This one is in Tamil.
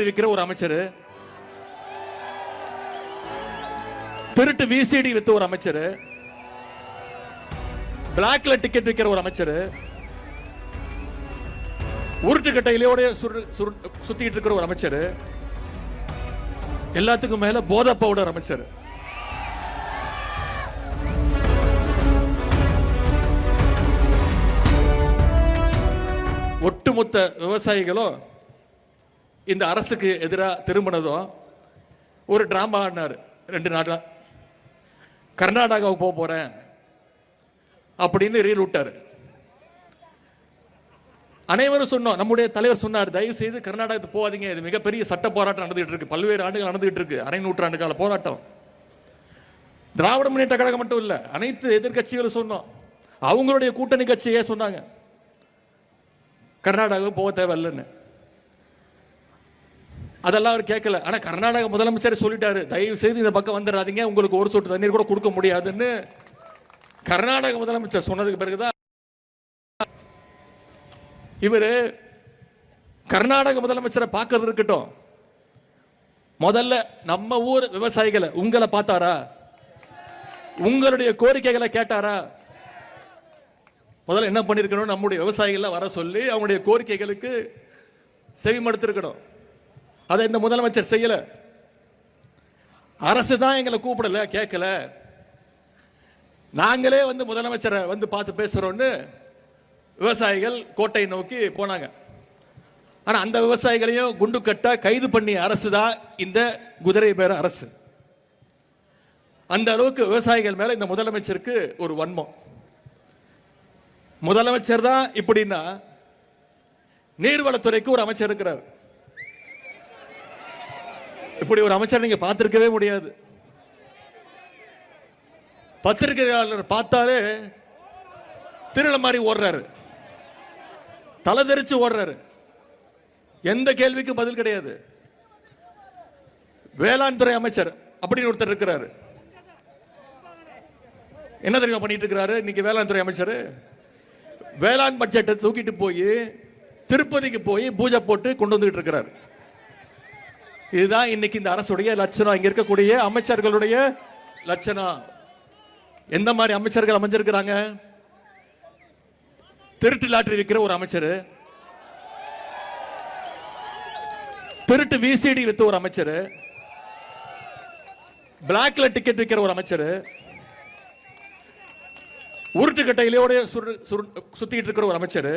விற்கிற ஒரு அமைச்சர், திருட்டு விசிடி வித்த ஒரு அமைச்சர், பிளாக்ல டிக்கெட் விற்கிற ஒரு அமைச்சர், உருட்டு கட்டையிலோட சுத்திட்டு இருக்கிற ஒரு அமைச்சர், எல்லாத்துக்கும் மேல போதை பவுடர் அமைச்சர். ஒட்டுமொத்த விவசாயிகளும் இந்த அரசுக்கு எதிராக திரும்பினதும் ஒரு டிராமா ஆடினார். 2 நாளா கர்நாடகாவுக்கு போக போறேன் அப்படின்னு ரீல் விட்டார். அனைவரும் சொன்னோம், நம்முடைய தலைவர் சொன்னார், தயவு செய்து கர்நாடகத்துக்கு போகாதீங்க, இது மிகப்பெரிய சட்ட போராட்டம் நடந்துகிட்டு இருக்கு, பல்வேறு ஆண்டுகள் நடந்துகிட்டு இருக்கு, அரை நூற்றாண்டு கால போராட்டம். திராவிட முன்னேற்ற கழகம் மட்டும் இல்ல, அனைத்து எதிர்கட்சிகளும் சொன்னோம், அவங்களுடைய கூட்டணி கட்சியே சொன்னாங்க கர்நாடகாவுக்கு போக தேவையில்லைன்னு. அதெல்லாம் அவர் கேட்கல. ஆனா கர்நாடக முதலமைச்சர் சொல்லிட்டாரு, தயவு செய்து இந்த பக்கம் வந்துடாதீங்க, உங்களுக்கு ஒரு சொட்டு தண்ணீர் கூட கொடுக்க முடியாதுன்னு கர்நாடக முதலமைச்சர் சொன்னதுக்கு பிறகுதான் இவரு கர்நாடக முதலமைச்சரை பார்க்கறது இருக்கட்டும், முதல்ல நம்ம ஊர் விவசாயிகளை உங்களை பார்த்தாரா, உங்களுடைய கோரிக்கைகளை கேட்டாரா? முதல்ல என்ன பண்ணிருக்கணும், நம்முடைய விவசாயிகளை வர சொல்லி அவங்களுடைய கோரிக்கைகளுக்கு செவிமடுத்திருக்கணும். அதை இந்த முதலமைச்சர் செய்யல. அரசு தான் எங்களை கூப்பிடல, கேட்கல, நாங்களே வந்து முதலமைச்சரை வந்து பார்த்து பேசுறோம்னு விவசாயிகள் கோட்டை நோக்கி போனாங்க. ஆனா அந்த விவசாயிகளையும் குண்டு கட்ட கைது பண்ணிய அரசு தான் இந்த குதிரை பேர அரசு. அந்த அளவுக்கு விவசாயிகள் மேல இந்த முதலமைச்சருக்கு ஒரு வன்மம். முதலமைச்சர் தான் இப்படின்னா, நீர்வளத்துறைக்கு ஒரு அமைச்சர் இருக்கிறார். இப்படி ஒரு அமைச்சர் நீங்க பார்த்திருக்கவே முடியாது. பத்திரிகையாளர் பார்த்தாலே திருட மாதிரி ஓடுறாரு, தலை தெரிச்சு ஓடுறாரு, எந்த கேள்விக்கு பதில் கிடையாது. வேளாண் துறை அமைச்சர் அப்படின்னு ஒருத்தர் இருக்கிறாரு. என்ன தெரியுமா பண்ணிட்டு இருக்கிறாரு இன்னைக்கு வேளாண் துறை அமைச்சர்? வேளாண் பட்ஜெட்டை தூக்கிட்டு போய் திருப்பதிக்கு போய் பூஜை போட்டு கொண்டு வந்துட்டு இருக்கிறார். இதுதான் இன்னைக்கு இந்த அரசுடைய லட்சணம், இங்க இருக்கக்கூடிய அமைச்சர்களுடைய லட்சணம். எந்த மாதிரி அமைச்சர்கள் அமைஞ்சிருக்கிறாங்க? திருட்டு லாட்டரி விற்கிற ஒரு அமைச்சர், திருட்டு விசிடி வித்த ஒரு அமைச்சர், பிளாக்ல டிக்கெட் விற்கிற ஒரு அமைச்சர், உருட்டு கட்டையிலோட சுத்திட்டு இருக்கிற ஒரு அமைச்சர்,